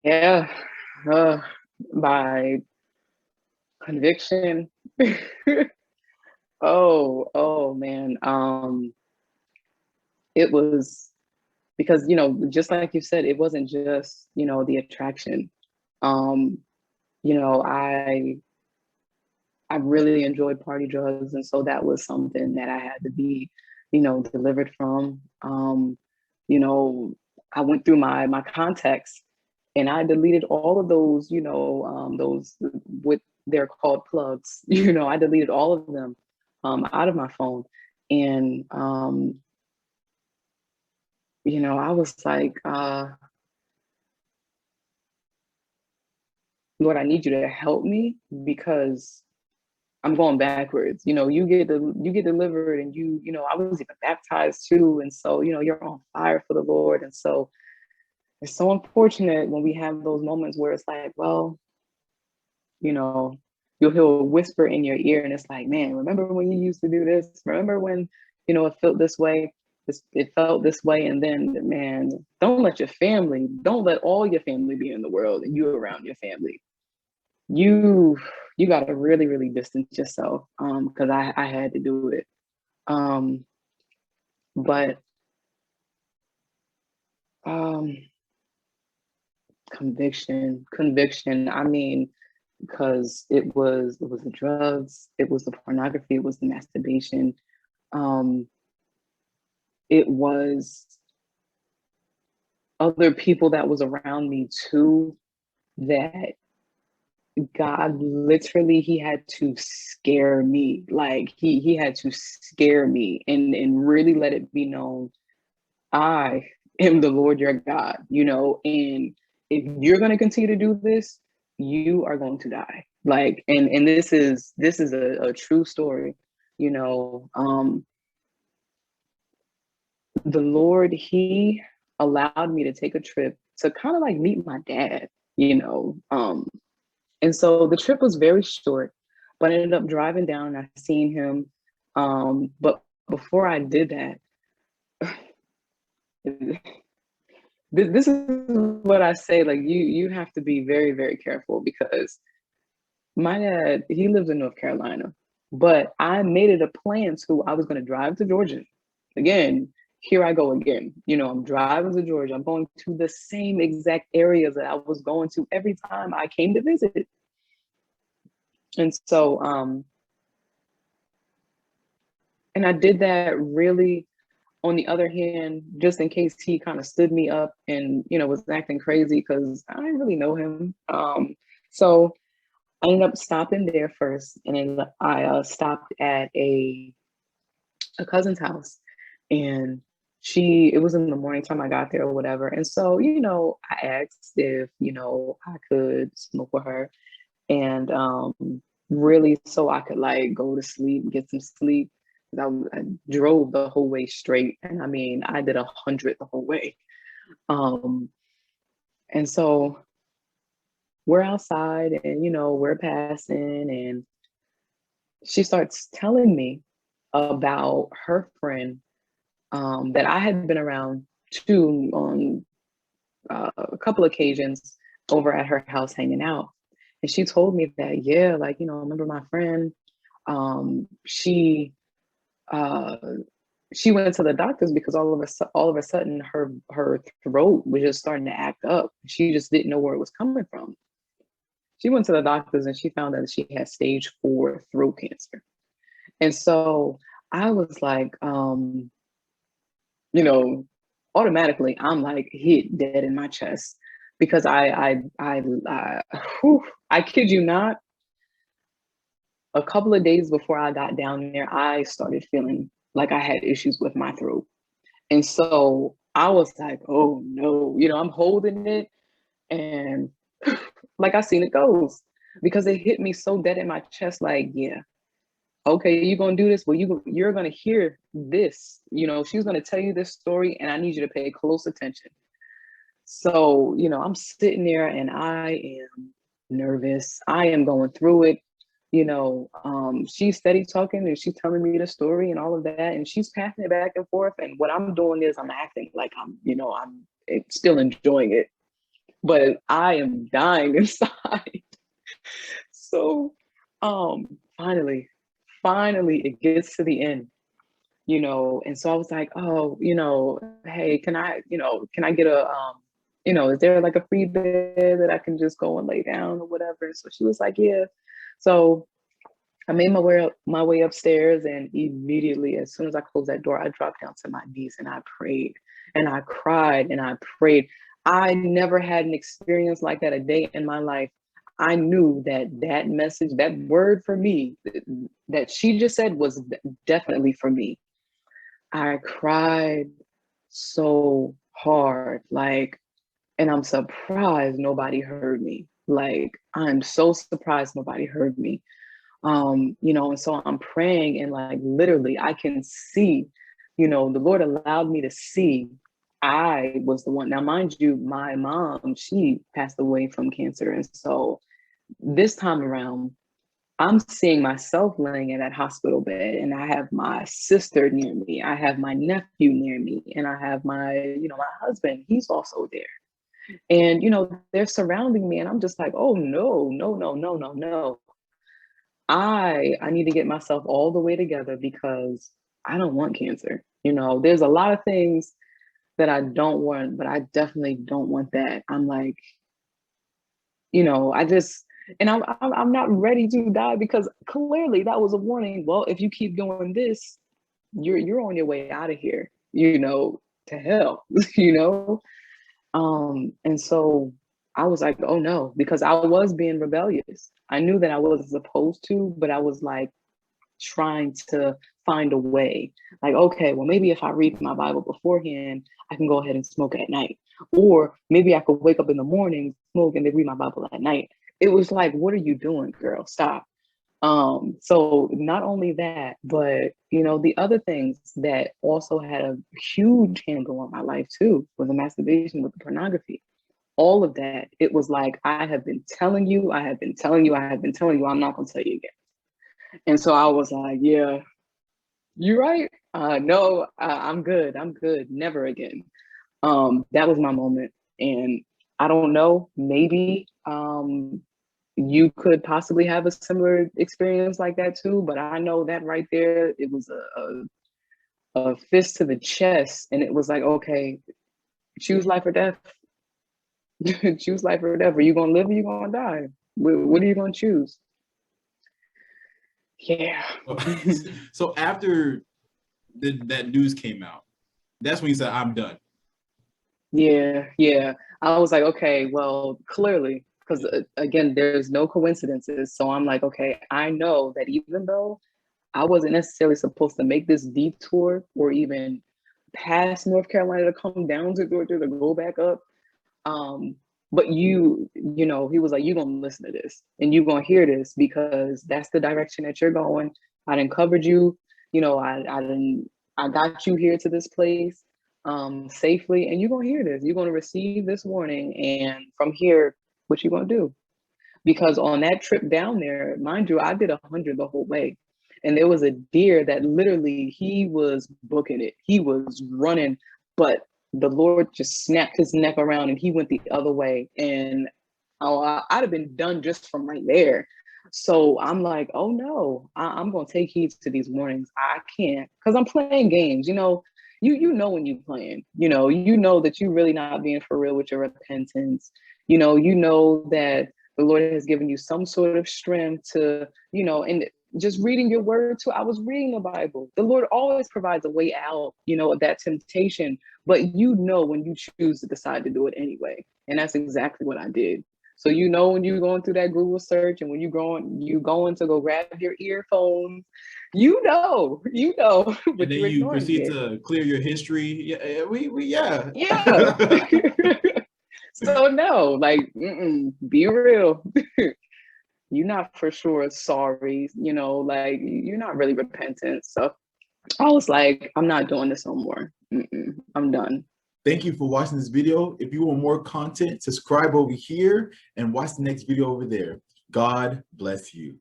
Yeah, uh, by conviction. Oh man. It was because, just like you said, it wasn't just, the attraction. Um, I really enjoyed party drugs, and so that was something that I had to be, delivered from. You know, I went through my contacts, and I deleted all of those, those what they're called plugs. I deleted all of them out of my phone, and I was like, Lord, I need you to help me because I'm going backwards. You get delivered, and I was even baptized too, and so you're on fire for the Lord, and so it's so unfortunate when we have those moments where it's like, well, you know, you'll hear a whisper in your ear, and it's like, man, remember when you used to do this? Remember when it felt this way? It felt this way, and then, man, don't let all your family be in the world, and you around your family. You you got to really really distance yourself, because I had to do it. um but um conviction, I mean, because it was the drugs, it was the pornography, it was the masturbation, um it was other people that was around me too, that God literally, he had to scare me. Like he had to scare me and really let it be known, I am the Lord your God, and if you're going to continue to do this, you are going to die. Like, and this is a true story. You know, the Lord, he allowed me to take a trip to kind of like meet my dad, and so the trip was very short, but I ended up driving down and I seen him. But before I did that, this is what I say. Like, you have to be very very careful, because my dad, he lives in North Carolina, but I made it a plan to I was going to drive to Georgia again. Here I go again. I'm driving to Georgia. I'm going to the same exact areas that I was going to every time I came to visit. And so, and I did that really, on the other hand, just in case he kind of stood me up and, was acting crazy, because I didn't really know him. So I ended up stopping there first, and then I stopped at a cousin's house, and it was in the morning time I got there or whatever. And so, I asked if, I could smoke with her, and really so I could like go to sleep, get some sleep. I drove the whole way straight, and I mean, I did 100 the whole way. Um, and so we're outside, and we're passing, and she starts telling me about her friend, that I had been around too, on a couple occasions, over at her house hanging out. And she told me that, yeah, like, remember my friend? Um, she uh, she went to the doctors because all of a sudden her throat was just starting to act up. She just didn't know where it was coming from. She went to the doctors and she found that she had stage 4 throat cancer. And so I was like, you know, automatically I'm like hit dead in my chest, because whew, I kid you not, a couple of days before I got down there, I started feeling like I had issues with my throat. And so I was like, oh no, I'm holding it, and like I seen it goes, because it hit me so dead in my chest, like, yeah, okay, you're gonna do this. Well, you're gonna hear this. She's gonna tell you this story, and I need you to pay close attention. So, I'm sitting there and I am nervous. I am going through it. She's steady talking and she's telling me the story and all of that, and she's passing it back and forth. And what I'm doing is I'm acting like I'm still enjoying it. but I am dying inside. So finally, finally it gets to the end, and so I was like, oh, hey, can I get is there like a free bed that I can just go and lay down or whatever? So she was like, yeah. So I made my way upstairs, and immediately, as soon as I closed that door, I dropped down to my knees and I prayed and I cried and I prayed. I never had an experience like that a day in my life. I knew that that message, that word for me, that she just said was definitely for me. I cried so hard, like, and I'm surprised nobody heard me. Like, I'm so surprised nobody heard me. And so I'm praying, and like literally I can see, the Lord allowed me to see I was the one. Now, mind you, my mom, she passed away from cancer. And so this time around, I'm seeing myself laying in that hospital bed, and I have my sister near me. I have my nephew near me, and I have my husband. He's also there. And, they're surrounding me, and I'm just like, oh, no, no, no, no, no, no. I need to get myself all the way together because I don't want cancer. There's a lot of things that I don't want, but I definitely don't want that. I'm like, I just, and I'm not ready to die because clearly that was a warning. Well, if you keep doing this, you're on your way out of here, to hell, and so I was like, oh no, because I was being rebellious. I knew that I wasn't supposed to, but I was like trying to find a way. Like, okay, well, maybe if I read my Bible beforehand, I can go ahead and smoke at night. Or maybe I could wake up in the morning, smoke, and then read my Bible at night. It was like, what are you doing, girl? Stop. So not only that, but the other things that also had a huge handle on my life too was the masturbation with the pornography. All of that, it was like, I have been telling you, I have been telling you, I have been telling you, I'm not gonna tell you again. And so I was like, yeah, you're right. No, I'm good. I'm good. Never again. That was my moment. And I don't know, maybe you could possibly have a similar experience like that too. But I know that right there, it was a fist to the chest. And it was like, okay, choose life or death. Choose life or death. Are you going to live or you going to die? What are you going to choose? Yeah. So after that news came out, that's when you said, I'm done. Yeah. I was like, okay, well, clearly, because again, there's no coincidences. So I'm like, okay, I know that even though I wasn't necessarily supposed to make this detour or even pass North Carolina to come down to Georgia to go back up, but he was like, you're gonna listen to this and you're gonna hear this because that's the direction that you're going. I didn't covered you, I got you here to this place safely, and you're gonna hear this. You're gonna receive this warning, and from here, what you gonna do? Because on that trip down there, mind you, I did 100 the whole way. And there was a deer that literally he was booking it. He was running, but the Lord just snapped his neck around and he went the other way. And I'd have been done just from right there. So I'm like, oh no, I'm gonna take heed to these warnings. I can't, because I'm playing games. You know when you're playing. You know that you're really not being for real with your repentance. You know that the Lord has given you some sort of strength to, and just reading your word too. I was reading the Bible. The Lord always provides a way out, of that temptation, but when you choose to decide to do it anyway. And that's exactly what I did. So when you're going through that Google search and when you going to go grab your earphones, but And then you're you ignoring proceed it. to clear your history. Yeah, Yeah. So no, like, be real. You're not for sure sorry, like you're not really repentant. So I was like, I'm not doing this no more. I'm done. Thank you for watching this video. If you want more content, subscribe over here and watch the next video over there. God bless you.